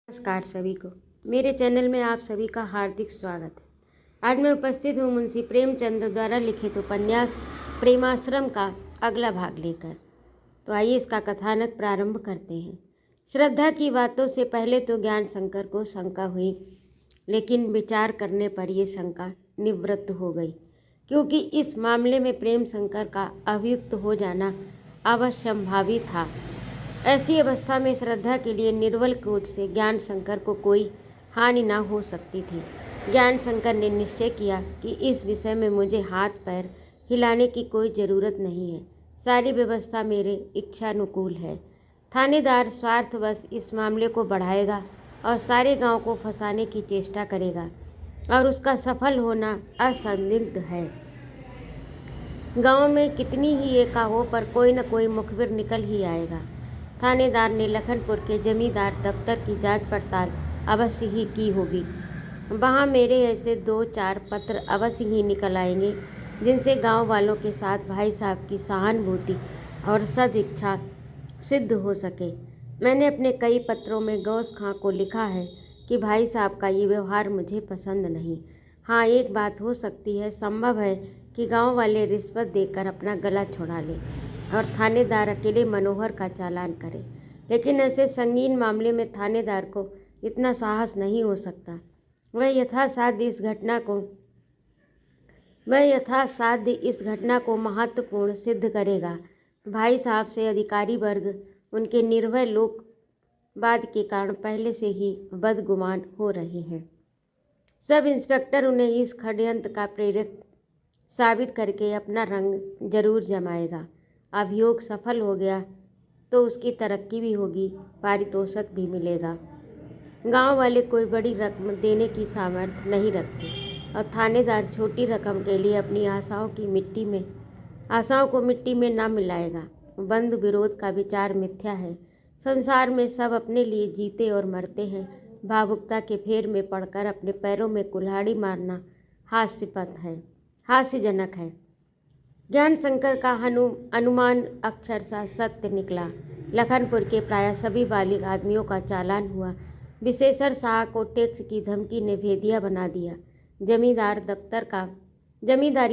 नमस्कार सभी को, मेरे चैनल में आप सभी का हार्दिक स्वागत है। आज मैं उपस्थित हूँ मुंशी प्रेमचंद द्वारा लिखित उपन्यास प्रेमाश्रम का अगला भाग लेकर। तो आइए इसका कथानक प्रारंभ करते हैं। श्रद्धा की बातों से पहले तो ज्ञान शंकर को शंका हुई, लेकिन विचार करने पर यह शंका निवृत्त हो गई, क्योंकि इस मामले में प्रेम शंकर का अभियुक्त हो जाना अवश्यंभावी था। ऐसी अवस्था में श्रद्धा के लिए निर्बल क्रोध से ज्ञान शंकर को कोई हानि न हो सकती थी। ज्ञान शंकर ने निश्चय किया कि इस विषय में मुझे हाथ पैर हिलाने की कोई ज़रूरत नहीं है। सारी व्यवस्था मेरे इच्छानुकूल है। थानेदार स्वार्थवश इस मामले को बढ़ाएगा और सारे गांव को फंसाने की चेष्टा करेगा, और उसका सफल होना असंदिग्ध है। गांव में कितनी ही एका हो, पर कोई न कोई मुखबिर निकल ही आएगा। थानेदार ने लखनपुर के जमींदार दफ्तर की जांच पड़ताल अवश्य ही की होगी। वहां मेरे ऐसे 2-4 पत्र अवश्य ही निकल आएंगे, जिनसे गांव वालों के साथ भाई साहब की सहानुभूति और सदिच्छा सिद्ध हो सके। मैंने अपने कई पत्रों में गौस खां को लिखा है कि भाई साहब का ये व्यवहार मुझे पसंद नहीं। हाँ, एक बात हो सकती है, संभव है कि गांव वाले रिश्वत देकर अपना गला छुड़ा लें और थानेदार अकेले मनोहर का चालान करे, लेकिन ऐसे संगीन मामले में थानेदार को इतना साहस नहीं हो सकता। वह यथासाध्य इस घटना को महत्वपूर्ण सिद्ध करेगा। भाई साहब से अधिकारी वर्ग उनके निर्भय लोकवाद के कारण पहले से ही बदगुमान हो रहे हैं। सब इंस्पेक्टर उन्हें इस षड्यंत्र का प्रेरक साबित करके अपना रंग जरूर जमाएगा। अभियोग सफल हो गया तो उसकी तरक्की भी होगी, पारितोषिक भी मिलेगा। गांव वाले कोई बड़ी रकम देने की सामर्थ्य नहीं रखते, और थानेदार छोटी रकम के लिए अपनी आशाओं को मिट्टी में न मिलाएगा। बंधु विरोध का विचार मिथ्या है। संसार में सब अपने लिए जीते और मरते हैं। भावुकता के फेर में पड़कर अपने पैरों में कुल्हाड़ी मारना हास्यजनक है। ज्ञान शंकर का अनुमान अक्षरशः सत्य निकला। लखनपुर के प्राय सभी बालिग आदमियों का चालान हुआ। विशेषण शाह को टैक्स की धमकी ने भेदिया बना दिया। जमींदारी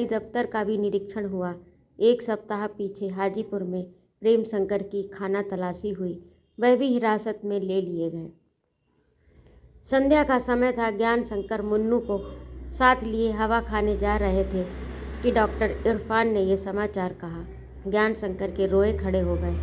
दफ्तर का भी निरीक्षण हुआ। 1 सप्ताह पीछे हाजीपुर में प्रेम शंकर की खाना तलाशी हुई। वह भी हिरासत में ले लिए गए। संध्या का समय था। ज्ञान शंकर मुन्नू को साथ लिए हवा खाने जा रहे थे कि डॉक्टर इरफान ने यह समाचार कहा। ज्ञान शंकर के रोए खड़े हो गए,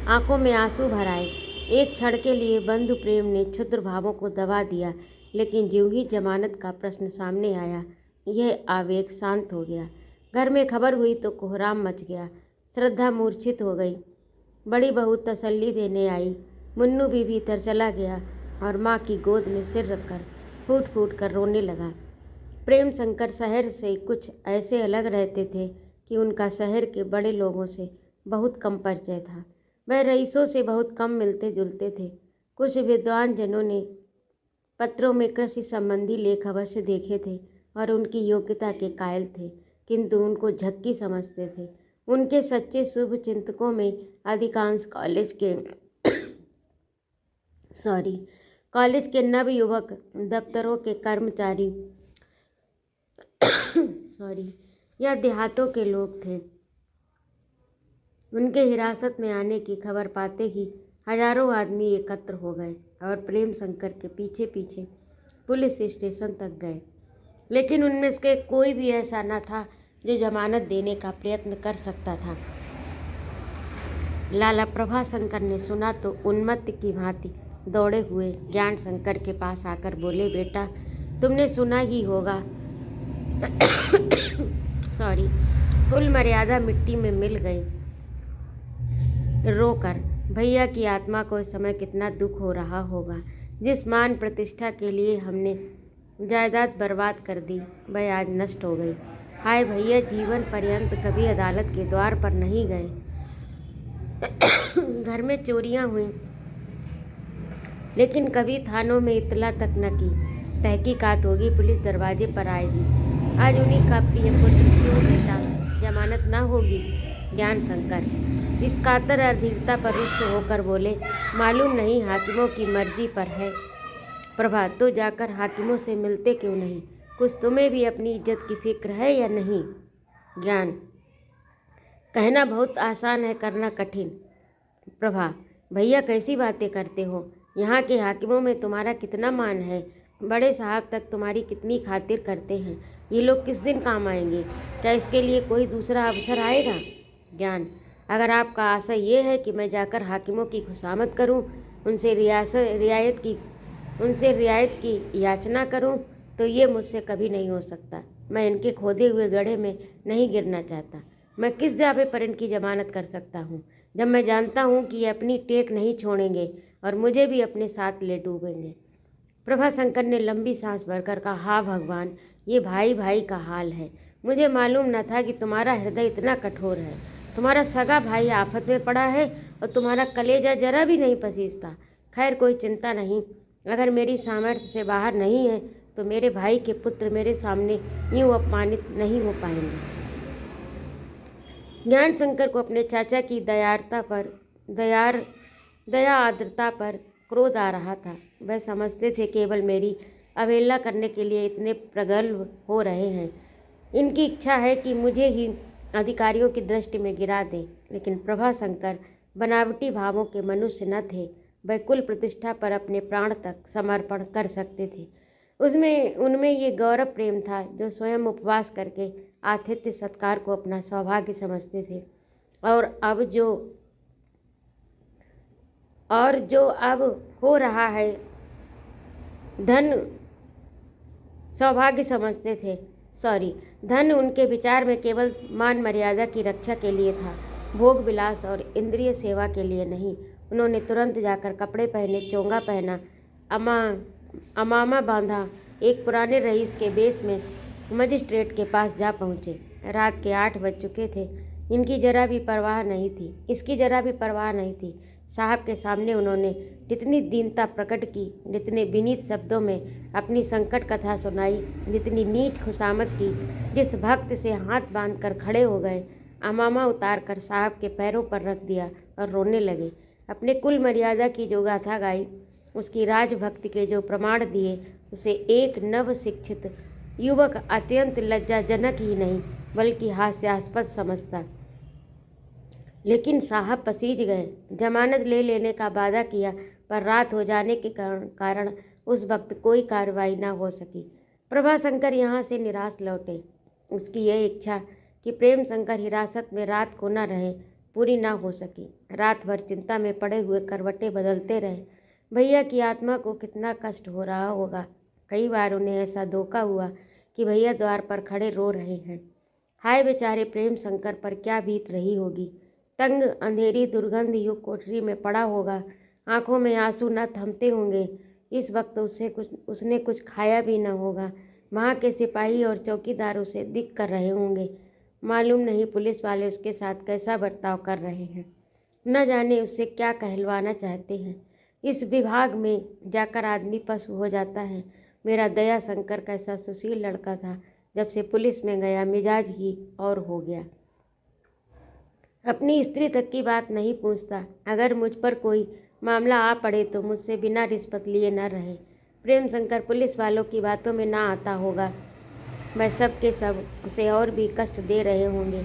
आंखों में आंसू भर आए। एक क्षण के लिए बंधु प्रेम ने क्षुद्र भावों को दबा दिया, लेकिन ज्यों ही जमानत का प्रश्न सामने आया, यह आवेग शांत हो गया। घर में खबर हुई तो कोहराम मच गया। श्रद्धा मूर्छित हो गई। बड़ी बहू तसल्ली देने आई। मुन्नू भी भीतर चला गया और माँ की गोद में सिर रखकर फूट फूट कर रोने लगा। प्रेम शंकर शहर से कुछ ऐसे अलग रहते थे कि उनका शहर के बड़े लोगों से बहुत कम परिचय था। वह रईसों से बहुत कम मिलते जुलते थे। कुछ विद्वान जनों ने पत्रों में कृषि संबंधी लेख अवश्य देखे थे और उनकी योग्यता के कायल थे, किंतु उनको झक्की समझते थे। उनके सच्चे शुभ चिंतकों में अधिकांश कॉलेज के नवयुवक, दफ्तरों के कर्मचारी या देहातों के लोग थे। उनके हिरासत में आने की खबर पाते ही हजारों आदमी एकत्र हो गए और प्रेम शंकर के पीछे पीछे पुलिस स्टेशन तक गए, लेकिन उनमें से कोई भी ऐसा न था जो जमानत देने का प्रयत्न कर सकता था। लाला प्रभाशंकर ने सुना तो उन्मत्त की भांति दौड़े हुए ज्ञान शंकर के पास आकर बोले, बेटा, तुमने सुना ही होगा। कुल मर्यादा मिट्टी में मिल गई। रोकर भैया की आत्मा को इस समय कितना दुख हो रहा होगा। जिस मान प्रतिष्ठा के लिए हमने जायदाद बर्बाद कर दी, वह आज नष्ट हो गई। हाय भैया, जीवन पर्यंत कभी अदालत के द्वार पर नहीं गए। घर में चोरियां हुई, लेकिन कभी थानों में इतला तक न की। तहकीकात होगी, पुलिस दरवाजे पर आएगी। आज उन्हीं का प्रिय पुत्र, क्यों बेटा, जमानत न होगी? ज्ञान शंकर इस कातर अधीरता पर रुष्ट होकर बोले, मालूम नहीं, हाकिमों की मर्जी पर है। प्रभा, तो जाकर हाकिमों से मिलते क्यों नहीं? कुछ तुम्हें भी अपनी इज्जत की फिक्र है या नहीं? ज्ञान, कहना बहुत आसान है, करना कठिन। प्रभा, भैया कैसी बातें करते हो? यहाँ के हाकिमों में तुम्हारा कितना मान है? बड़े साहब तक तुम्हारी कितनी खातिर करते हैं। ये लोग किस दिन काम आएंगे? क्या इसके लिए कोई दूसरा अवसर आएगा? ज्ञान, अगर आपका आशा ये है कि मैं जाकर हाकिमों की खुशामद करूं, उनसे रियायत की याचना करूं, तो ये मुझसे कभी नहीं हो सकता। मैं इनके खोदे हुए गड्ढे में नहीं गिरना चाहता। मैं किस दावे पर इनकी जमानत कर सकता हूँ, जब मैं जानता हूँ कि ये अपनी टेक नहीं छोड़ेंगे और मुझे भी अपने साथ ले डूबेंगे। प्रभाशंकर ने लंबी सांस भरकर कहा, हाँ भगवान, ये भाई भाई का हाल है। मुझे मालूम न था कि तुम्हारा हृदय इतना कठोर है। तुम्हारा सगा भाई आफत में पड़ा है और तुम्हारा कलेजा जरा भी नहीं पसीजता। खैर, कोई चिंता नहीं। अगर मेरी सामर्थ्य से बाहर नहीं है तो मेरे भाई के पुत्र मेरे सामने यूँ अपमानित नहीं हो पाएंगे। ज्ञान शंकर को अपने चाचा की दया आर्द्रता पर क्रोध आ रहा था। वह समझते थे केवल मेरी अवहेलना करने के लिए इतने प्रगल्भ हो रहे हैं। इनकी इच्छा है कि मुझे ही अधिकारियों की दृष्टि में गिरा दें। लेकिन प्रभाशंकर बनावटी भावों के मनुष्य न थे। वह कुल प्रतिष्ठा पर अपने प्राण तक समर्पण कर सकते थे। उनमें ये गौरव प्रेम था जो स्वयं उपवास करके आतिथ्य सत्कार को अपना सौभाग्य समझते थे, और जो अब हो रहा है धन सौभाग्य समझते थे। धन उनके विचार में केवल मान मर्यादा की रक्षा के लिए था, भोग विलास और इंद्रिय सेवा के लिए नहीं। उन्होंने तुरंत जाकर कपड़े पहने, चोंगा पहना, अमामा बांधा, एक पुराने रईस के बेस में मजिस्ट्रेट के पास जा पहुँचे। रात के 8 बज चुके थे। इसकी जरा भी परवाह नहीं थी। साहब के सामने उन्होंने जितनी दीनता प्रकट की, जितने विनीत शब्दों में अपनी संकट कथा सुनाई, जितनी नीच खुशामद की, जिस भक्त से हाथ बांधकर खड़े हो गए, अमामा उतार कर साहब के पैरों पर रख दिया और रोने लगे। अपने कुल मर्यादा की जो गाथा गाई, उसकी राजभक्ति के जो प्रमाण दिए, उसे एक नव शिक्षित युवक अत्यंत लज्जाजनक ही नहीं बल्कि हास्यास्पद समझता। लेकिन साहब पसीज गए। जमानत ले लेने का वादा किया, पर रात हो जाने के कारण उस वक्त कोई कार्रवाई न हो सकी। प्रभाशंकर यहाँ से निराश लौटे। उसकी यह इच्छा कि प्रेम शंकर हिरासत में रात को न रहे पूरी न हो सकी। रात भर चिंता में पड़े हुए करवटें बदलते रहे। भैया की आत्मा को कितना कष्ट हो रहा होगा। कई बार उन्हें ऐसा धोखा हुआ कि भैया द्वार पर खड़े रो रहे हैं। हाय बेचारे प्रेम शंकर पर क्या बीत रही होगी। तंग अंधेरी दुर्गंध युक्त कोठरी में पड़ा होगा, आंखों में आंसू न थमते होंगे। इस वक्त उसने कुछ खाया भी न होगा। वहाँ के सिपाही और चौकीदार उसे दिख कर रहे होंगे। मालूम नहीं पुलिस वाले उसके साथ कैसा बर्ताव कर रहे हैं। न जाने उससे क्या कहलवाना चाहते हैं। इस विभाग में जाकर आदमी पशु हो जाता है। मेरा दया शंकर कैसा सुशील लड़का था, जब से पुलिस में गया मिजाज ही और हो गया। अपनी स्त्री तक की बात नहीं पूछता। अगर मुझ पर कोई मामला आ पड़े तो मुझसे बिना रिश्वत लिए न रहे। प्रेम शंकर पुलिस वालों की बातों में ना आता होगा। वह सब के सब उसे और भी कष्ट दे रहे होंगे।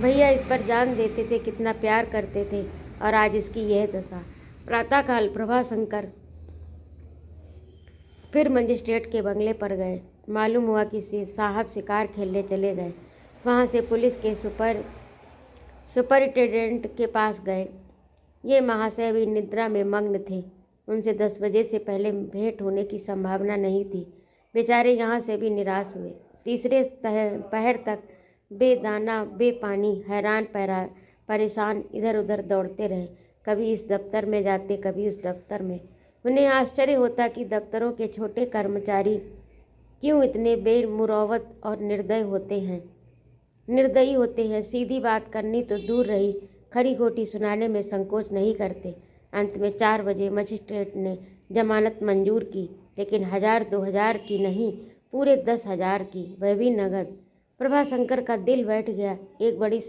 भैया इस पर जान देते थे, कितना प्यार करते थे, और आज इसकी यह दशा। प्रातःकाल प्रभाशंकर फिर मजिस्ट्रेट के बंगले पर गए। मालूम हुआ कि साहब शिकार खेलने चले गए। वहाँ से पुलिस के सुपरिटेंडेंट के पास गए। ये महाशय भी निद्रा में मग्न थे। उनसे 10 बजे से पहले भेंट होने की संभावना नहीं थी। बेचारे यहाँ से भी निराश हुए। तीसरे पहर तक बेदाना बेपानी, हैरान परेशान इधर उधर दौड़ते रहे। कभी इस दफ्तर में जाते, कभी उस दफ्तर में। उन्हें आश्चर्य होता कि दफ्तरों के छोटे कर्मचारी क्यों इतने बेमुरौवत और निर्दयी होते हैं। सीधी बात करनी तो दूर रही, खरी खोटी सुनाने में संकोच नहीं करते। अंत में 4 बजे मजिस्ट्रेट ने जमानत मंजूर की, लेकिन 1000-2000 की नहीं, पूरे 10,000 की, वह भी नगद। प्रभाशंकर का दिल बैठ गया। एक बड़ी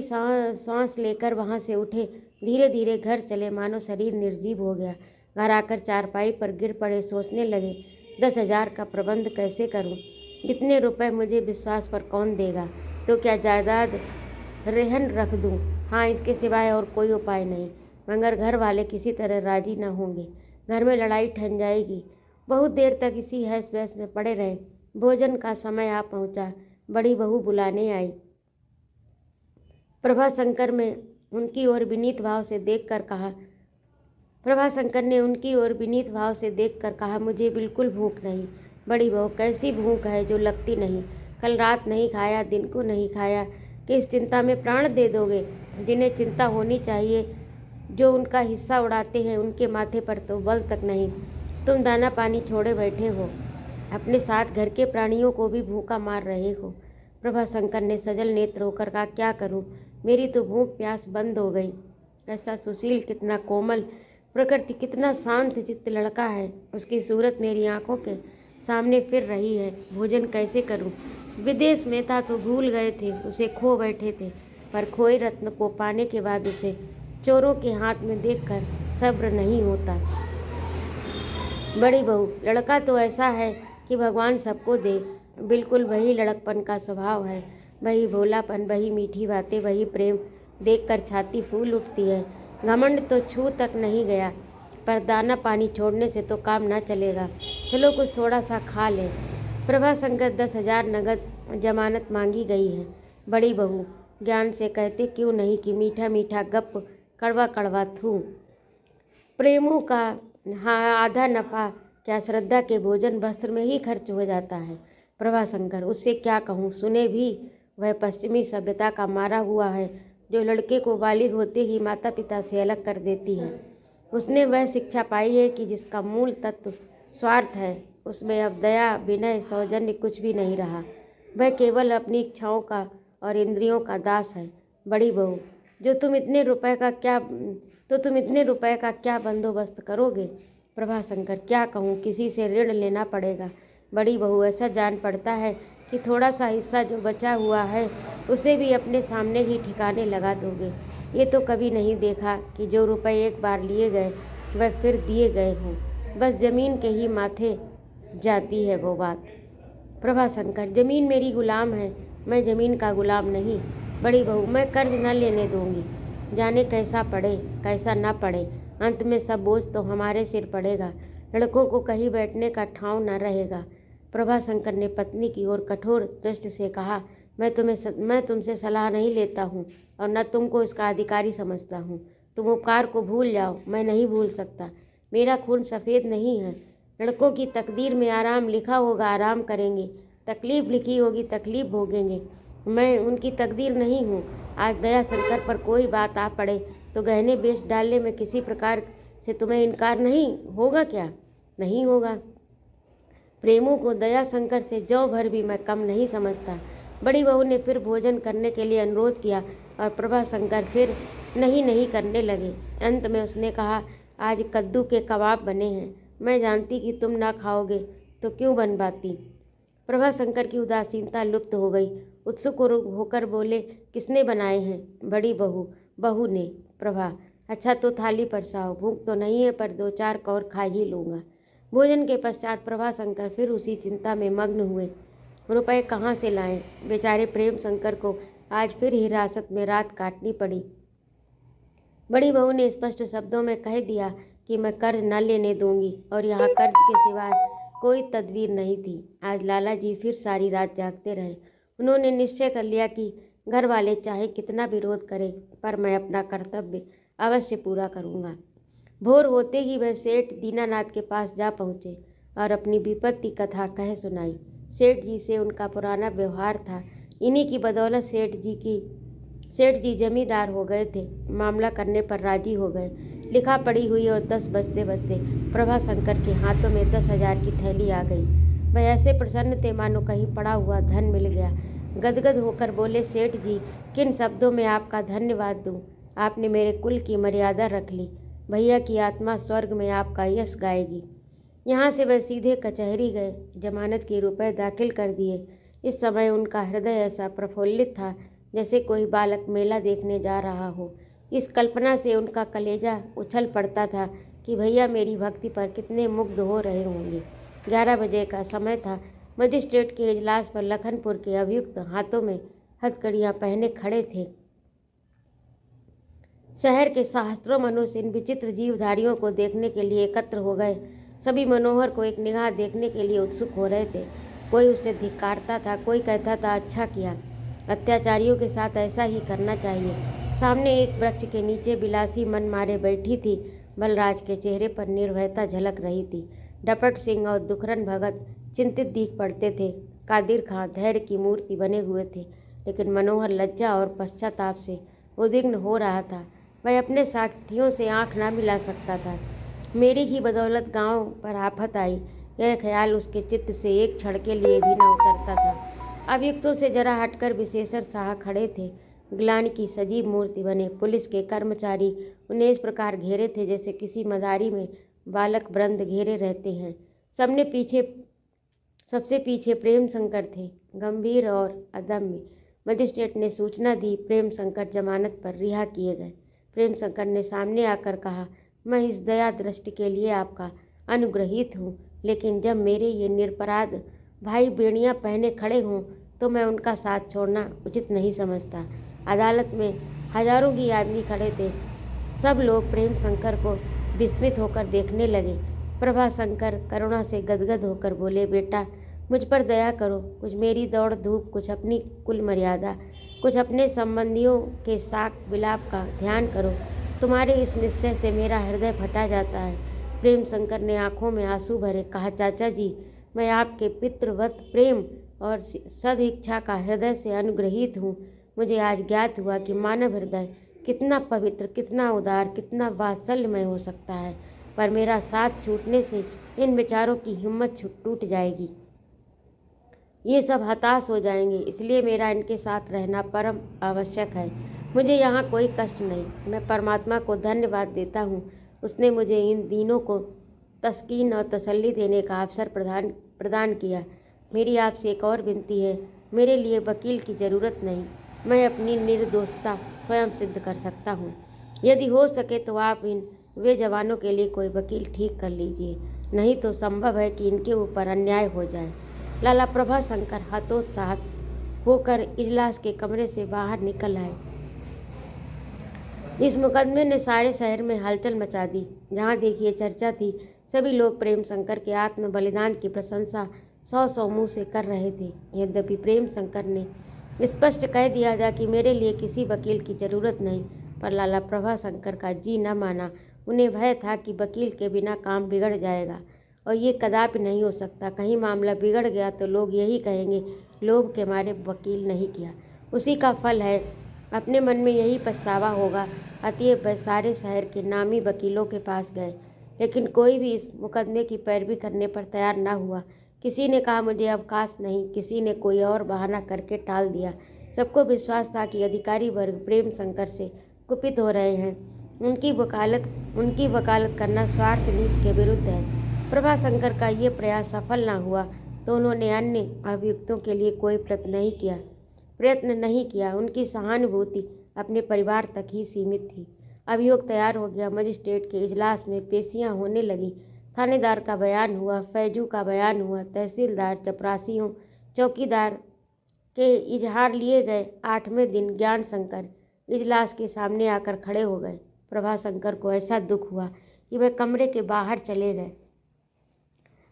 सांस लेकर वहाँ से उठे। धीरे धीरे घर चले, मानो शरीर निर्जीव हो गया। घर आकर चारपाई पर गिर पड़े, सोचने लगे 10,000 का प्रबंध कैसे करूं? इतने रुपए मुझे विश्वास पर कौन देगा? तो क्या जायदाद रहन रख दूं? हाँ, इसके सिवाय और कोई उपाय नहीं। मगर घर वाले किसी तरह राजी न होंगे। घर में लड़ाई ठन जाएगी। बहुत देर तक इसी हैस बहस में पड़े रहे। भोजन का समय आ पहुंचा। बड़ी बहू बुलाने आई। प्रभाशंकर ने उनकी ओर विनीत भाव से देखकर कहा, मुझे बिल्कुल भूख नहीं। बड़ी बहू, कैसी भूख है जो लगती नहीं? कल रात नहीं खाया, दिन को नहीं खाया कि इस चिंता में प्राण दे दोगे? जिन्हें चिंता होनी चाहिए, जो उनका हिस्सा उड़ाते हैं, उनके माथे पर तो बल तक नहीं। तुम दाना पानी छोड़े बैठे हो, अपने साथ घर के प्राणियों को भी भूखा मार रहे हो। प्रभाशंकर ने सजल नेत्र होकर कहा, क्या करूं? मेरी तो भूख प्यास बंद हो गई। ऐसा सुशील, कितना कोमल, प्रकृति कितना शांत चित्त लड़का है, उसकी सूरत मेरी आंखों के सामने फिर रही है। भोजन कैसे करूं? विदेश में था तो भूल गए थे, उसे खो बैठे थे, पर खोए रत्न को पाने के बाद उसे चोरों के हाथ में देखकर सब्र नहीं होता। बड़ी बहू, लड़का तो ऐसा है कि भगवान सबको दे। बिल्कुल वही लड़कपन का स्वभाव है, वही भोलापन, वही मीठी बातें, वही प्रेम। देखकर छाती फूल उठती है। घमंड तो छू तक नहीं गया, पर दाना पानी छोड़ने से तो काम ना चलेगा। चलो कुछ थोड़ा सा खा लें। प्रभाशंकर 10,000 नगद जमानत मांगी गई है। बड़ी बहू ज्ञान से कहते क्यों नहीं कि मीठा मीठा गप, कड़वा कड़वा थू। प्रेमों का आधा नफा क्या श्रद्धा के भोजन वस्त्र में ही खर्च हो जाता है? प्रभाशंकर, उससे क्या कहूँ, सुने भी। वह पश्चिमी सभ्यता का मारा हुआ है, जो लड़के को बालिग होते ही माता पिता से अलग कर देती है। उसने वह शिक्षा पाई है कि जिसका मूल तत्व स्वार्थ है, उसमें अब दया, विनय, सौजन्य कुछ भी नहीं रहा। वह केवल अपनी इच्छाओं का और इंद्रियों का दास है। बड़ी बहू, तुम इतने रुपए का क्या बंदोबस्त करोगे? प्रभाशंकर, क्या कहूँ, किसी से ऋण लेना पड़ेगा। बड़ी बहू, ऐसा जान पड़ता है कि थोड़ा सा हिस्सा जो बचा हुआ है उसे भी अपने सामने ही ठिकाने लगा दोगे। ये तो कभी नहीं देखा कि जो रुपए एक बार लिए गए वह फिर दिए गए हों। बस जमीन के ही माथे जाती है वो बात। प्रभाशंकर, जमीन मेरी गुलाम है, मैं जमीन का गुलाम नहीं। बड़ी बहू, मैं कर्ज न लेने दूंगी। जाने कैसा पड़े कैसा ना पड़े, अंत में सब बोझ तो हमारे सिर पड़ेगा। लड़कों को कहीं बैठने का ठांव न रहेगा। प्रभाशंकर ने पत्नी की ओर कठोर दृष्टि से कहा, मैं तुमसे सलाह नहीं लेता हूँ और न तुमको इसका अधिकारी समझता हूँ। तुम उपकार को भूल जाओ, मैं नहीं भूल सकता। मेरा खून सफ़ेद नहीं है। लड़कों की तकदीर में आराम लिखा होगा, आराम करेंगे। तकलीफ लिखी होगी, तकलीफ भोगेंगे। मैं उनकी तकदीर नहीं हूँ। आज दया शंकर पर कोई बात आ पड़े तो गहने बेच डालने में किसी प्रकार से तुम्हें इनकार नहीं होगा क्या? नहीं होगा। प्रेमों को दया शंकर से जौ भर भी मैं कम नहीं समझता। बड़ी बहू ने फिर भोजन करने के लिए अनुरोध किया और प्रभाशंकर फिर नहीं करने लगे। अंत में उसने कहा, आज कद्दू के कबाब बने हैं। मैं जानती कि तुम ना खाओगे तो क्यों बनवाती। प्रभाशंकर की उदासीनता लुप्त हो गई। उत्सुक होकर बोले, किसने बनाए हैं? बड़ी बहू। बहू ने। प्रभा, अच्छा तो थाली परसाओ। भूख तो नहीं है, पर 2-4 कौर खा ही लूँगा। भोजन के पश्चात प्रभाशंकर फिर उसी चिंता में मग्न हुए। रुपए कहाँ से लाएं? बेचारे प्रेम शंकर को आज फिर हिरासत में रात काटनी पड़ी। बड़ी बहू ने स्पष्ट शब्दों में कह दिया कि मैं कर्ज न लेने दूंगी और यहाँ कर्ज के सिवाय कोई तदबीर नहीं थी। आज लाला जी फिर सारी रात जागते रहे। उन्होंने निश्चय कर लिया कि घर वाले चाहे कितना विरोध करें, पर मैं अपना कर्तव्य अवश्य पूरा करूँगा। भोर होते ही वह सेठ दीनानाथ के पास जा पहुँचे और अपनी विपत्ति कथा कह सुनाई। सेठ जी से उनका पुराना व्यवहार था। इन्हीं की बदौलत सेठ जी जमींदार हो गए थे। मामला करने पर राजी हो गए। लिखा पड़ी हुई और 10 बजते बजते प्रभाशंकर के हाथों में 10,000 की थैली आ गई। वह ऐसे प्रसन्न थे मानो कहीं पड़ा हुआ धन मिल गया। गदगद होकर बोले, सेठ जी, किन शब्दों में आपका धन्यवाद दूँ? आपने मेरे कुल की मर्यादा रख ली। भैया की आत्मा स्वर्ग में आपका यश गाएगी। यहाँ से वह सीधे कचहरी गए, जमानत के रुपए दाखिल कर दिए। इस समय उनका हृदय ऐसा प्रफुल्लित था जैसे कोई बालक मेला देखने जा रहा हो। इस कल्पना से उनका कलेजा उछल पड़ता था कि कि भैया मेरी भक्ति पर कितने मुग्ध हो रहे होंगे। 11 बजे का समय था। मजिस्ट्रेट के इजलास पर लखनपुर के अभियुक्त हाथों में हथकड़ियाँ पहने खड़े थे। शहर के सहस्त्रों मनुष्य इन विचित्र जीवधारियों को देखने के लिए एकत्र हो गए। सभी मनोहर को एक निगाह देखने के लिए उत्सुक हो रहे थे। कोई उसे धिक्कारता था, कोई कहता था अच्छा किया, अत्याचारियों के साथ ऐसा ही करना चाहिए। सामने एक वृक्ष के नीचे बिलासी मन मारे बैठी थी। बलराज के चेहरे पर निर्भयता झलक रही थी। डपट सिंह और दुखरन भगत चिंतित दिख पड़ते थे। कादिर खां धैर्य की मूर्ति बने हुए थे, लेकिन मनोहर लज्जा और पश्चाताप से उद्विग्न हो रहा था। वह अपने साथियों से आंख ना मिला सकता था। मेरी ही बदौलत गांव पर आफत आई, यह ख्याल उसके चित्त से एक क्षण के लिए भी न उतरता था। अभियुक्तों से जरा हटकर विशेषर शाह खड़े थे, ग्लानि की सजीव मूर्ति बने। पुलिस के कर्मचारी उन्हें इस प्रकार घेरे थे जैसे किसी मदारी में बालक वृंद घेरे रहते हैं। सबसे पीछे प्रेम शंकर थे, गंभीर और अदम्य। मजिस्ट्रेट ने सूचना दी, प्रेम शंकर जमानत पर रिहा किए गए। प्रेम शंकर ने सामने आकर कहा, मैं इस दया दृष्टि के लिए आपका अनुग्रहित हूँ, लेकिन जब मेरे ये निरपराध भाई बेड़ियाँ पहने खड़े हों तो मैं उनका साथ छोड़ना उचित नहीं समझता। अदालत में हजारों ही आदमी खड़े थे। सब लोग प्रेम शंकर को विस्मित होकर देखने लगे। प्रभाशंकर करुणा से गदगद होकर बोले, बेटा मुझ पर दया करो, कुछ मेरी दौड़ धूप, कुछ अपनी कुल मर्यादा, कुछ अपने संबंधियों के साक विलाप का ध्यान करो। तुम्हारे इस निश्चय से मेरा हृदय फटा जाता है। प्रेम शंकर ने आंखों में आंसू भरे कहा, चाचा जी, मैं आपके पितृवत प्रेम और सद्इच्छा का हृदय से अनुग्रहित हूँ। मुझे आज ज्ञात हुआ कि मानव हृदय कितना पवित्र, कितना उदार, कितना वात्सल्यमय हो सकता है, पर मेरा साथ छूटने से इन विचारों की हिम्मत टूट जाएगी। ये सब हताश हो जाएंगे, इसलिए मेरा इनके साथ रहना परम आवश्यक है। मुझे यहाँ कोई कष्ट नहीं। मैं परमात्मा को धन्यवाद देता हूँ, उसने मुझे इन दिनों को तस्कीन और तसल्ली देने का अवसर प्रदान किया। मेरी आपसे एक और विनती है, मेरे लिए वकील की ज़रूरत नहीं। मैं अपनी निर्दोषता स्वयं सिद्ध कर सकता हूँ। यदि हो सके तो आप वे जवानों के लिए कोई वकील ठीक कर लीजिए, नहीं तो संभव है कि इनके ऊपर अन्याय हो जाए। लाला प्रभाशंकर हतोत्साहित होकर इजलास के कमरे से बाहर निकल आए। इस मुकदमे ने सारे शहर में हलचल मचा दी। जहाँ देखिए चर्चा थी। सभी लोग प्रेम शंकर के आत्म बलिदान की प्रशंसा सौ मुँह से कर रहे थे। यद्यपि प्रेम शंकर ने स्पष्ट कह दिया था कि मेरे लिए किसी वकील की ज़रूरत नहीं, पर लाला प्रभाशंकर का जी न माना। उन्हें भय था कि वकील के बिना काम बिगड़ जाएगा, और ये कदापि नहीं हो सकता। कहीं मामला बिगड़ गया तो लोग यही कहेंगे, लोभ के मारे वकील नहीं किया, उसी का फल है। अपने मन में यही पछतावा होगा। अतएव वह सारे शहर के नामी वकीलों के पास गए, लेकिन कोई भी इस मुकदमे की पैरवी करने पर तैयार न हुआ। किसी ने कहा मुझे अवकाश नहीं, किसी ने कोई और बहाना करके टाल दिया। सबको विश्वास था कि अधिकारी वर्ग प्रेम शंकर से कुपित हो रहे हैं। उनकी वकालत करना स्वार्थ नीति के विरुद्ध है। प्रभाशंकर का ये प्रयास सफल न हुआ तो उन्होंने अन्य अभियुक्तों के लिए कोई प्रयत्न नहीं किया। उनकी सहानुभूति अपने परिवार तक ही सीमित थी। अभियोग तैयार हो गया। मजिस्ट्रेट के इजलास में पेशियां होने लगी। थानेदार का बयान हुआ, फैजू का बयान हुआ, तहसीलदार, चपरासियों, चौकीदार के इजहार लिए गए। 8वें दिन ज्ञान शंकर इजलास के सामने आकर खड़े हो गए। प्रभाशंकर को ऐसा दुख हुआ कि वह कमरे के बाहर चले गए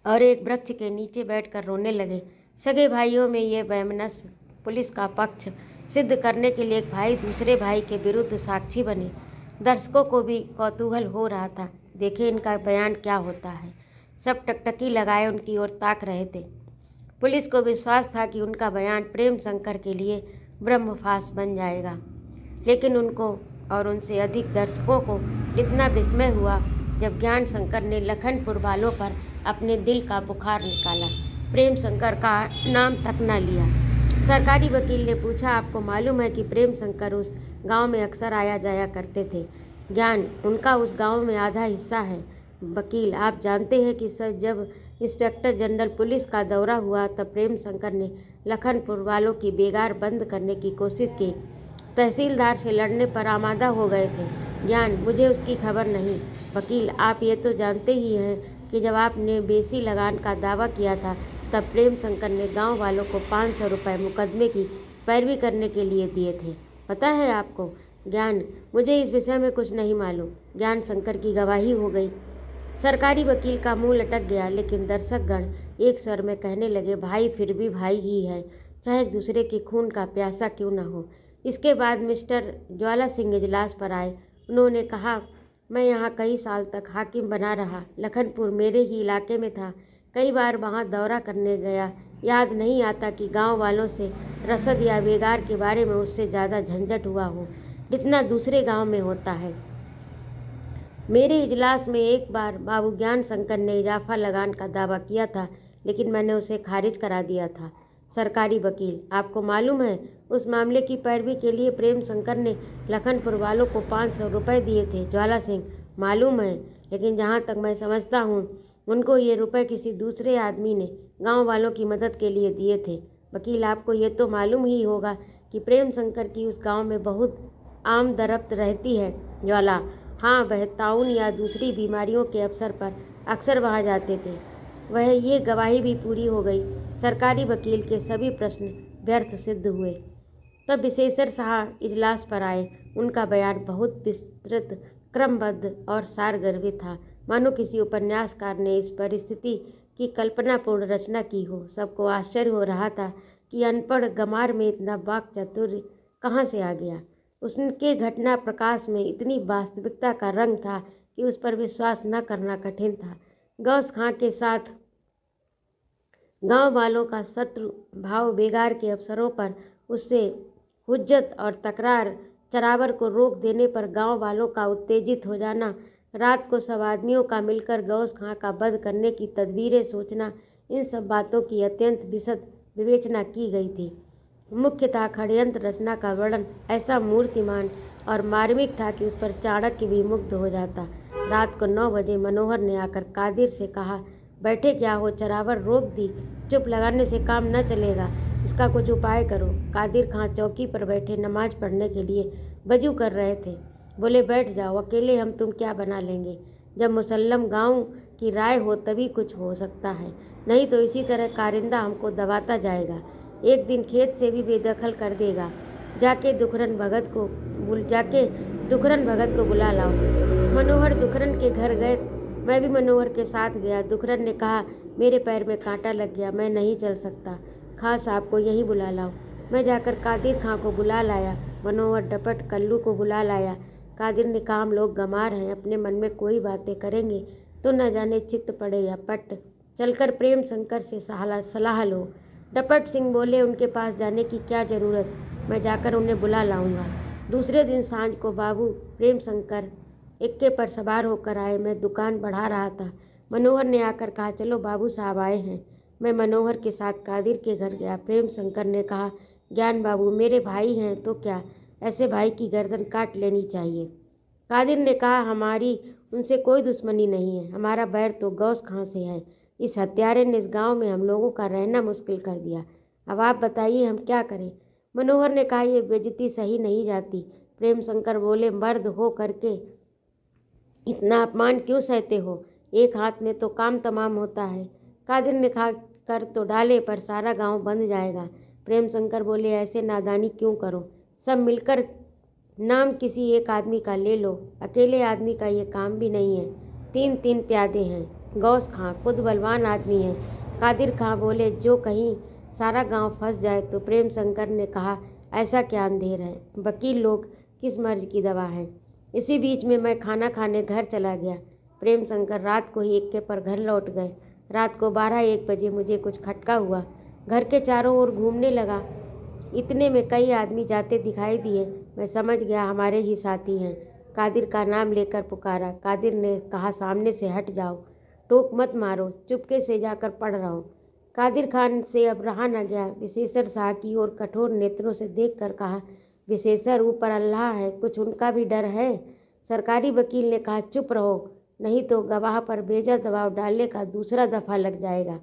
और एक वृक्ष के नीचे बैठकर रोने लगे। सगे भाइयों में ये वैमनस्य पुलिस का पक्ष सिद्ध करने के लिए एक भाई दूसरे भाई के विरुद्ध साक्षी बने। दर्शकों को भी कौतूहल हो रहा था, देखे इनका बयान क्या होता है। सब टकटकी लगाए उनकी ओर ताक रहे थे। पुलिस को विश्वास था कि उनका बयान प्रेम शंकर के लिए ब्रह्मफास बन जाएगा, लेकिन उनको और उनसे अधिक दर्शकों को इतना विस्मय हुआ जब ज्ञान शंकर ने लखनपुर वालों पर अपने दिल का बुखार निकाला। प्रेम शंकर का नाम तक न लिया। सरकारी वकील ने पूछा, आपको मालूम है कि प्रेम शंकर उस गांव में अक्सर आया जाया करते थे? ज्ञान, उनका उस गांव में आधा हिस्सा है। वकील, आप जानते हैं कि सर जब इंस्पेक्टर जनरल पुलिस का दौरा हुआ तब प्रेम शंकर ने लखनपुर वालों की बेगार बंद करने की कोशिश की। तहसीलदार से लड़ने पर आमादा हो गए थे। ज्ञान, मुझे उसकी खबर नहीं। वकील, आप ये तो जानते ही हैं कि जब आपने बेसी लगान का दावा किया था तब प्रेम शंकर ने गांव वालों को 500 रुपये मुकदमे की पैरवी करने के लिए दिए थे, पता है आपको? ज्ञान, मुझे इस विषय में कुछ नहीं मालूम। ज्ञान शंकर की गवाही हो गई। सरकारी वकील का मुंह लटक गया, लेकिन दर्शकगण एक स्वर में कहने लगे, भाई फिर भी भाई ही है, चाहे एक दूसरे के खून का प्यासा क्यों न हो। इसके बाद मिस्टर ज्वाला सिंह इजलास पर आए। उन्होंने कहा, मैं यहाँ कई साल तक हाकिम बना रहा। लखनपुर मेरे ही इलाके में था। कई बार वहाँ दौरा करने गया। याद नहीं आता कि गांव वालों से रसद या बेगार के बारे में उससे ज़्यादा झंझट हुआ हो जितना दूसरे गांव में होता है। मेरे इजलास में एक बार बाबू ज्ञान शंकर ने इजाफा लगान का दावा किया था, लेकिन मैंने उसे खारिज करा दिया था। सरकारी वकील, आपको मालूम है उस मामले की पैरवी के लिए प्रेम शंकर ने लखनपुर वालों को 500 रुपये दिए थे। ज्वाला सिंह, मालूम है, लेकिन जहाँ तक मैं समझता हूँ उनको ये रुपए किसी दूसरे आदमी ने गांव वालों की मदद के लिए दिए थे। वकील, आपको ये तो मालूम ही होगा कि प्रेम शंकर की उस गांव में बहुत आम दरख्त रहती है। ज्वाला, हाँ, वह ताउन या दूसरी बीमारियों के अवसर पर अक्सर वहाँ जाते थे। वह ये गवाही भी पूरी हो गई। सरकारी वकील के सभी प्रश्न व्यर्थ सिद्ध हुए। तब विशेषर साहब इजलास पर आए। उनका बयान बहुत विस्तृत, क्रमबद्ध और सारगर्भित था, मानो किसी उपन्यासकार ने इस परिस्थिति की कल्पनापूर्ण रचना की हो। सबको आश्चर्य हो रहा था कि अनपढ़ गमार में इतना वाक चातुर्य कहाँ से आ गया। उसके घटना प्रकाश में इतनी वास्तविकता का रंग था कि उस पर विश्वास न करना कठिन था। गौस खां के साथ गांव वालों का शत्रु भाव बेगार के अवसरों पर उससे हुज्जत और तकरार, चरावर को रोक देने पर गांव वालों का उत्तेजित हो जाना, रात को सब आदमियों का मिलकर गौस खां का वध करने की तदबीरें सोचना, इन सब बातों की अत्यंत विशद विवेचना की गई थी। मुख्यतः षड्यंत्र रचना का वर्णन ऐसा मूर्तिमान और मार्मिक था कि उस पर चाणक्य भी मुग्ध हो जाता। रात को 9 बजे मनोहर ने आकर कादिर से कहा, बैठे क्या हो, चरावर रोक दी, चुप लगाने से काम न चलेगा, इसका कुछ उपाय करो। कादिर खां चौकी पर बैठे नमाज पढ़ने के लिए वजू कर रहे थे। बोले, बैठ जाओ, अकेले हम तुम क्या बना लेंगे। जब मुसल्लम गांव की राय हो तभी कुछ हो सकता है, नहीं तो इसी तरह कारिंदा हमको दबाता जाएगा, एक दिन खेत से भी बेदखल कर देगा। जाके दुखरन भगत को बुला लाओ। मनोहर दुखरन के घर गए। मैं भी मनोहर के साथ गया। दुखरन ने कहा, मेरे पैर में कांटा लग गया, मैं नहीं चल सकता। खां साहब को यहीं बुला लाओ। मैं जाकर कादिर खां को बुला लाया। मनोहर डपट कल्लू को बुला लाया। कादिर ने कहा, हम लोग गंवार हैं, अपने मन में कोई बातें करेंगे तो न जाने चित्त पड़े या पट। चलकर प्रेम शंकर से सलाह लो। डपट सिंह बोले, उनके पास जाने की क्या ज़रूरत, मैं जाकर उन्हें बुला लाऊंगा। दूसरे दिन सांझ को बाबू प्रेम शंकर इक्के पर सवार होकर आए। मैं दुकान बढ़ा रहा था। मनोहर ने आकर कहा, चलो बाबू साहब आए हैं। मैं मनोहर के साथ कादिर के घर गया। प्रेम शंकर ने कहा, ज्ञान बाबू मेरे भाई हैं तो क्या, ऐसे भाई की गर्दन काट लेनी चाहिए। कादिर ने कहा, हमारी उनसे कोई दुश्मनी नहीं है, हमारा बैर तो गौस खां से है। इस हत्यारे ने इस गांव में हम लोगों का रहना मुश्किल कर दिया। अब आप बताइए हम क्या करें। मनोहर ने कहा, ये बेइज्जती सही नहीं जाती। प्रेम शंकर बोले, मर्द हो करके इतना अपमान क्यों सहते हो, एक हाथ में तो काम तमाम होता है। कादिर ने कहा, कर तो डाले पर सारा गांव बंद जाएगा। प्रेम शंकर बोले, ऐसे नादानी क्यों करो, सब मिलकर नाम किसी एक आदमी का ले लो, अकेले आदमी का ये काम भी नहीं है। 3 प्यादे हैं। गौस खां खुद बलवान आदमी है। कादिर खां बोले, जो कहीं सारा गांव फंस जाए तो। प्रेम शंकर ने कहा, ऐसा क्या अंधेर है, वकील लोग किस मर्ज की दवा है। इसी बीच में मैं खाना खाने घर चला गया। प्रेम शंकर रात को ही इक्के पर घर लौट गए। रात को 12-1 बजे मुझे कुछ खटका हुआ। घर के चारों ओर घूमने लगा। इतने में कई आदमी जाते दिखाई दिए। मैं समझ गया हमारे ही साथी हैं। कादिर का नाम लेकर पुकारा। कादिर ने कहा, सामने से हट जाओ, टोक मत मारो, चुपके से जाकर पढ़ रहो। कादिर खान से अब रहा न गया। विशेषर शाह की ओर कठोर नेत्रों से देखकर कहा, विशेषर ऊपर अल्लाह है, कुछ उनका भी डर है। सरकारी वकील ने कहा, चुप रहो, नहीं तो गवाह पर बेजा दबाव डालने का दूसरा दफ़ा लग जाएगा।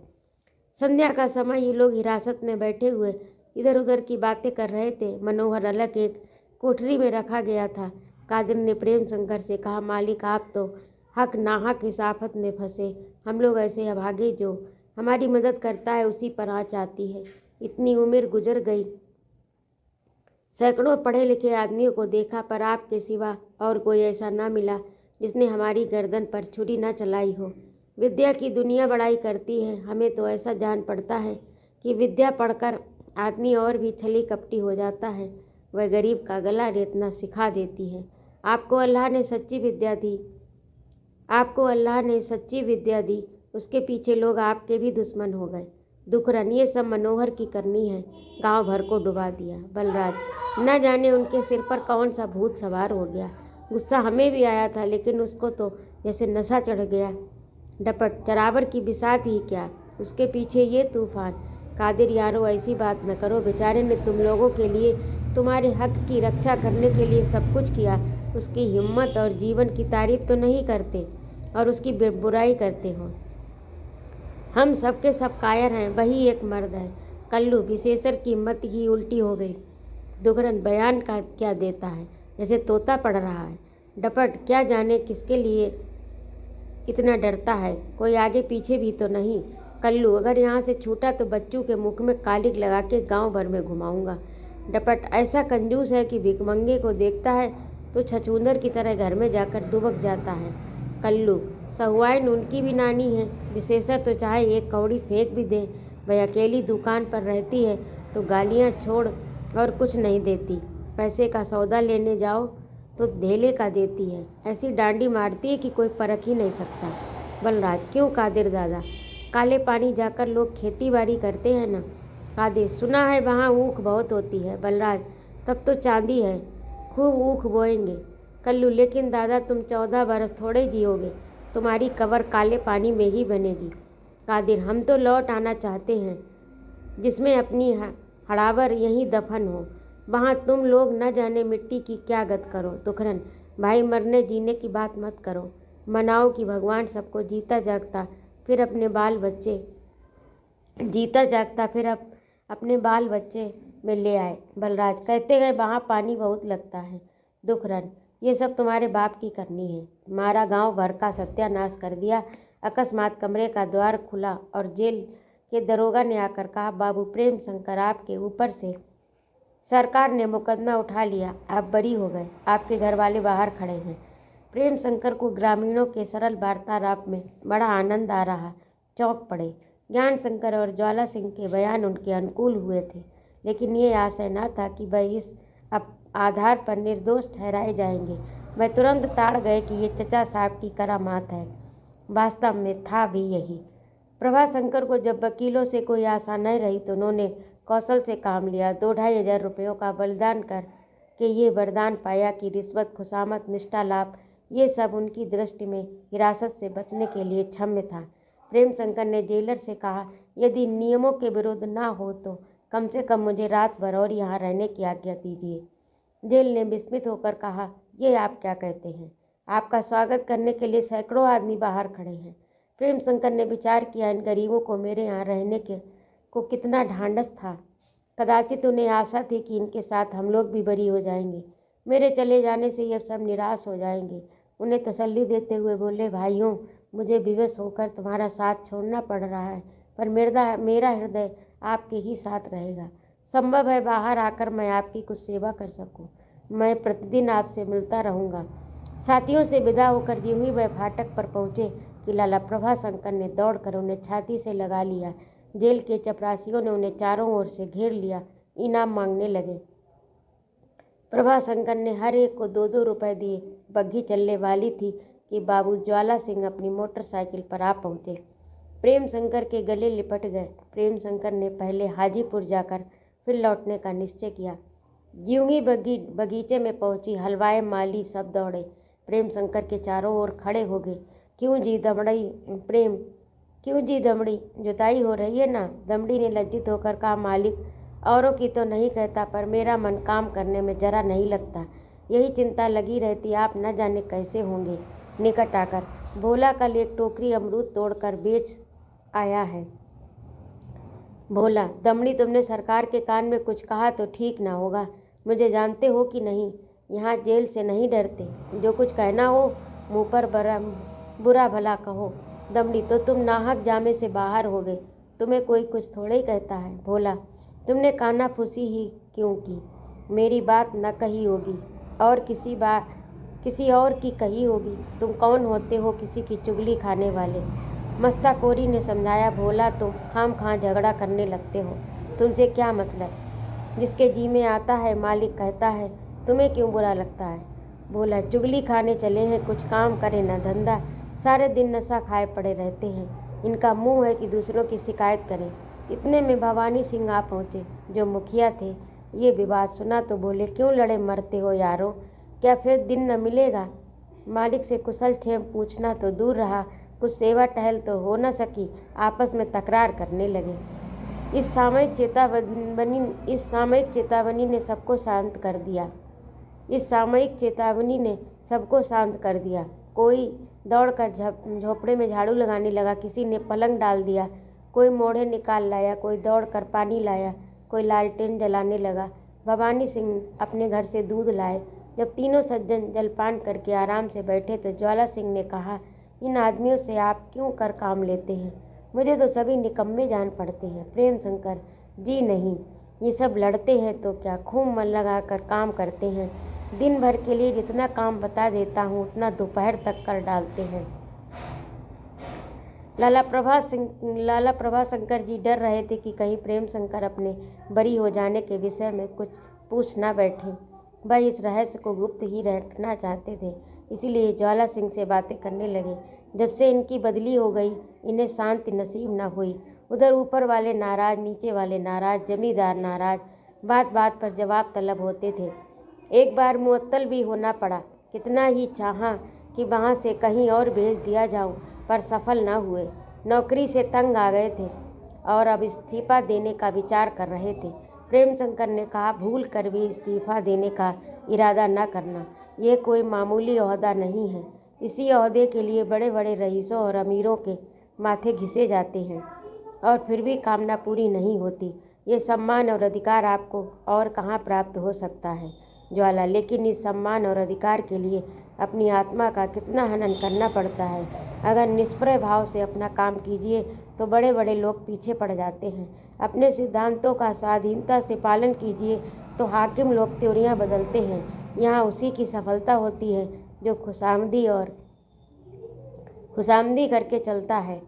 संध्या का समय ये लोग हिरासत में बैठे हुए इधर उधर की बातें कर रहे थे। मनोहर अलग एक कोठरी में रखा गया था। कादिर ने प्रेम शंकर से कहा, मालिक आप तो हक नाहक इस आफत में फंसे। हम लोग ऐसे अभागे जो हमारी मदद करता है उसी पर आँच आती है। इतनी उम्र गुजर गई, सैकड़ों पढ़े लिखे आदमियों को देखा, पर आपके सिवा और कोई ऐसा ना मिला जिसने हमारी गर्दन पर छुरी ना चलाई हो। विद्या की दुनिया बड़ाई करती है, हमें तो ऐसा जान पड़ता है कि विद्या पढ़कर आदमी और भी छली कपटी हो जाता है। वह गरीब का गला रेतना सिखा देती है। आपको अल्लाह ने सच्ची विद्या दी, उसके पीछे लोग आपके भी दुश्मन हो गए। दुखरन ये सब मनोहर की करनी है, गांव भर को डुबा दिया। बलराज, न जाने उनके सिर पर कौन सा भूत सवार हो गया। गुस्सा हमें भी आया था, लेकिन उसको तो जैसे नशा चढ़ गया। डपट, चरावर की बिसात ही क्या, उसके पीछे ये तूफान। कादिर यारो, ऐसी बात न करो, बेचारे ने तुम लोगों के लिए, तुम्हारे हक की रक्षा करने के लिए सब कुछ किया। उसकी हिम्मत और जीवन की तारीफ तो नहीं करते और उसकी बुराई करते हो। हम सबके सब कायर हैं, वही एक मर्द है। कल्लू, विशेषर की मत ही उल्टी हो गई। दुगरन, बयान का क्या देता है, जैसे तोता पढ़ रहा है। डपट, क्या जाने किसके लिए इतना डरता है, कोई आगे पीछे भी तो नहीं। कल्लू, अगर यहाँ से छूटा तो बच्चों के मुख में कालिक लगा के गाँव भर में घुमाऊंगा। डपट, ऐसा कंजूस है कि भिखमंगे को देखता है तो छछूंदर की तरह घर में जाकर दुबक जाता है। कल्लू, सहुआइन उनकी भी नानी है। विशेषर तो चाहे एक कौड़ी फेंक भी दे, वह अकेली दुकान पर रहती है तो गालियाँ छोड़ और कुछ नहीं देती। पैसे का सौदा लेने जाओ तो धेले का देती है, ऐसी डांडी मारती है कि कोई परख ही नहीं सकता। बलराज, क्यों कादिर दादा, काले पानी जाकर लोग खेती बाड़ी करते हैं ना। कादिर, सुना है वहाँ ऊख बहुत होती है। बलराज, तब तो चांदी है, खूब ऊख बोएंगे। कल्लू, लेकिन दादा तुम 14 बरस थोड़े जियोगे, तुम्हारी कब्र काले पानी में ही बनेगी। कादिर, हम तो लौट आना चाहते हैं, जिसमें अपनी हड़ावर यहीं दफन हो। वहाँ तुम लोग न जाने मिट्टी की क्या गत करो। दुखरन, भाई मरने जीने की बात मत करो, मनाओ कि भगवान सबको जीता जागता फिर अपने बाल बच्चे में ले आए। बलराज, कहते हैं वहाँ पानी बहुत लगता है। दुखरन, ये सब तुम्हारे बाप की करनी है, तुम्हारा गांव भर का सत्यानाश कर दिया। अकस्मात कमरे का द्वार खुला और जेल के दरोगा ने आकर कहा, बाबू प्रेम शंकर, आपके ऊपर से सरकार ने मुकदमा उठा लिया, आप बरी हो गए, आपके घर वाले बाहर खड़े हैं। प्रेम शंकर को ग्रामीणों के सरल वार्तालाप में बड़ा आनंद आ रहा, चौंक पड़े। ज्ञान शंकर और ज्वाला सिंह के बयान उनके अनुकूल हुए थे, लेकिन ये आशय न था कि वह इस आधार पर निर्दोष ठहराए जाएंगे। वह तुरंत ताड़ गए कि ये चचा साहब की करामात है। वास्तव में था भी यही। प्रभाशंकर को जब वकीलों से कोई आशा न रही तो उन्होंने कौशल से काम लिया। 2-2.5 हजार रुपयों का बलिदान कर के ये वरदान पाया कि रिश्वत, खुशामत, निष्ठा लाभ, ये सब उनकी दृष्टि में हिरासत से बचने के लिए क्षम्य था। प्रेम शंकर ने जेलर से कहा, यदि नियमों के विरुद्ध ना हो तो कम से कम मुझे रात भर और यहाँ रहने की आज्ञा दीजिए। जेल ने विस्मित होकर कहा, ये आप क्या कहते हैं, आपका स्वागत करने के लिए सैकड़ों आदमी बाहर खड़े हैं। प्रेम शंकर ने विचार किया, इन गरीबों को मेरे यहाँ रहने को कितना ढांढस था। कदाचित उन्हें आशा थी कि इनके साथ हम लोग भी बरी हो जाएंगे, मेरे चले जाने से ये सब निराश हो जाएंगे। उन्हें तसल्ली देते हुए बोले, भाइयों, मुझे विवश होकर तुम्हारा साथ छोड़ना पड़ रहा है, पर मेरा हृदय आपके ही साथ रहेगा। संभव है बाहर आकर मैं आपकी कुछ सेवा कर सकूं। मैं प्रतिदिन आपसे मिलता रहूँगा। साथियों से विदा होकर यूं ही वह फाटक पर पहुँचे कि लाला प्रभाशंकर ने दौड़कर उन्हें छाती से लगा लिया। जेल के चपरासियों ने उन्हें चारों ओर से घेर लिया, इनाम मांगने लगे। प्रभाशंकर ने हर एक को 2-2 रुपए दिए। बग्घी चलने वाली थी कि बाबू ज्वाला सिंह अपनी मोटरसाइकिल पर आ पहुँचे। प्रेम शंकर के गले लिपट गए। प्रेम शंकर ने पहले हाजीपुर जाकर फिर लौटने का निश्चय किया। यूं ही बगीचे में पहुंची, हलवाई माली सब दौड़े, प्रेम शंकर के चारों ओर खड़े हो गए। क्यों जी दमड़ी, जुताई हो रही है ना। दमड़ी ने लज्जित होकर कहा, मालिक, औरों की तो नहीं कहता, पर मेरा मन काम करने में जरा नहीं लगता। यही चिंता लगी रहती, आप न जाने कैसे होंगे। निकट आकर, भोला कल एक टोकरी अमरूद तोड़कर बेच आया है। भोला, दमड़ी, तुमने सरकार के कान में कुछ कहा तो ठीक ना होगा। मुझे जानते हो कि नहीं, यहाँ जेल से नहीं डरते। जो कुछ कहना हो मुँह पर बुरा भला कहो। दमड़ी, तो तुम नाहक जामे से बाहर हो गए, तुम्हें कोई कुछ थोड़े ही कहता है। भोला, तुमने कानाफूसी ही क्यों की? मेरी बात न कही होगी और किसी और की कही होगी। तुम कौन होते हो किसी की चुगली खाने वाले? मस्ताकोरी ने समझाया। भोला, तुम खामखा झगड़ा करने लगते हो। तुमसे क्या मतलब? जिसके जी में आता है मालिक कहता है, तुम्हें क्यों बुरा लगता है? भोला, चुगली खाने चले हैं, कुछ काम करे न धंधा, सारे दिन नशा खाए पड़े रहते हैं। इनका मुंह है कि दूसरों की शिकायत करें। इतने में भवानी सिंह आ पहुँचे, जो मुखिया थे। ये विवाद सुना तो बोले, क्यों लड़े मरते हो यारो? क्या फिर दिन न मिलेगा? मालिक से कुशल क्षेम पूछना तो दूर रहा, कुछ सेवा टहल तो हो न सकी। आपस में तकरार करने लगे। इस सामयिक चेतावनी ने सबको शांत कर दिया। कोई दौड़कर झोपड़े में झाड़ू लगाने लगा, किसी ने पलंग डाल दिया, कोई मोढ़े निकाल लाया, कोई दौड़कर पानी लाया, कोई लालटेन जलाने लगा। भवानी सिंह अपने घर से दूध लाए। जब तीनों सज्जन जलपान करके आराम से बैठे तो ज्वाला सिंह ने कहा, इन आदमियों से आप क्यों कर काम लेते हैं? मुझे तो सभी निकम्मे जान पड़ते हैं। प्रेम शंकर, जी नहीं, ये सब लड़ते हैं तो क्या, खूब मन लगाकर काम करते हैं। दिन भर के लिए जितना काम बता देता हूँ उतना दोपहर तक कर डालते हैं। लाला प्रभा शंकर जी डर रहे थे कि कहीं प्रेम शंकर अपने बरी हो जाने के विषय में कुछ पूछ ना बैठे। वह इस रहस्य को गुप्त ही रखना चाहते थे, इसीलिए ज्वाला सिंह से बातें करने लगे। जब से इनकी बदली हो गई, इन्हें शांति नसीब न हुई। उधर ऊपर वाले नाराज, नीचे वाले नाराज, जमींदार नाराज, बात बात पर जवाब तलब होते थे। एक बार मुअत्तल भी होना पड़ा। कितना ही चाहा कि वहाँ से कहीं और भेज दिया जाऊं, पर सफल न हुए। नौकरी से तंग आ गए थे और अब इस्तीफा देने का विचार कर रहे थे। प्रेम शंकर ने कहा, भूल कर भी इस्तीफा देने का इरादा न करना। ये कोई मामूली ओहदा नहीं है। इसी ओहदे के लिए बड़े बड़े रईसों और अमीरों के माथे घिसे जाते हैं और फिर भी कामना पूरी नहीं होती। ये सम्मान और अधिकार आपको और कहाँ प्राप्त हो सकता है ज्वाला? लेकिन इस सम्मान और अधिकार के लिए अपनी आत्मा का कितना हनन करना पड़ता है। अगर निष्प्रय भाव से अपना काम कीजिए तो बड़े बड़े लोग पीछे पड़ जाते हैं। अपने सिद्धांतों का स्वाधीनता से पालन कीजिए तो हाकिम लोग त्योरियां बदलते हैं। यहाँ उसी की सफलता होती है जो खुशामदी करके चलता है,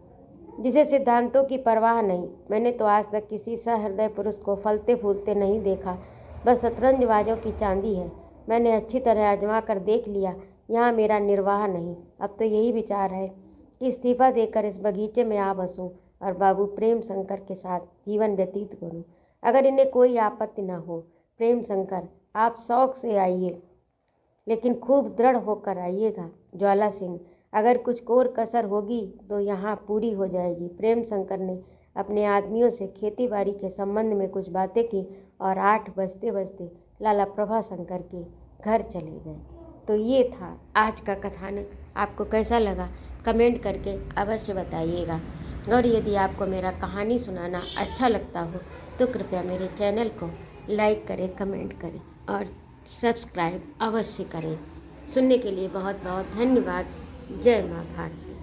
जिसे सिद्धांतों की परवाह नहीं। मैंने तो आज तक किसी सहृदय पुरुष को फलते फूलते नहीं देखा। बस शतरंजबाजों की चांदी है। मैंने अच्छी तरह आजमा कर देख लिया, यहाँ मेरा निर्वाह नहीं। अब तो यही विचार है कि इस्तीफा देकर इस बगीचे में आ बसूं और बाबू प्रेम शंकर के साथ जीवन व्यतीत करूं, अगर इन्हें कोई आपत्ति न हो। प्रेम शंकर, आप शौक से आइए, लेकिन खूब दृढ़ होकर आइएगा। ज्वाला सिंह, अगर कुछ कोर कसर होगी तो यहाँ पूरी हो जाएगी। प्रेम शंकर ने अपने आदमियों से खेतीबाड़ी के संबंध में कुछ बातें की और 8 बजते बजते लाला प्रभा शंकर के घर चले गए। तो ये था आज का कथानक। आपको कैसा लगा कमेंट करके अवश्य बताइएगा। और यदि आपको मेरा कहानी सुनाना अच्छा लगता हो तो कृपया मेरे चैनल को लाइक करें, कमेंट करें और सब्सक्राइब अवश्य करें। सुनने के लिए बहुत बहुत धन्यवाद। जय माँ भारती।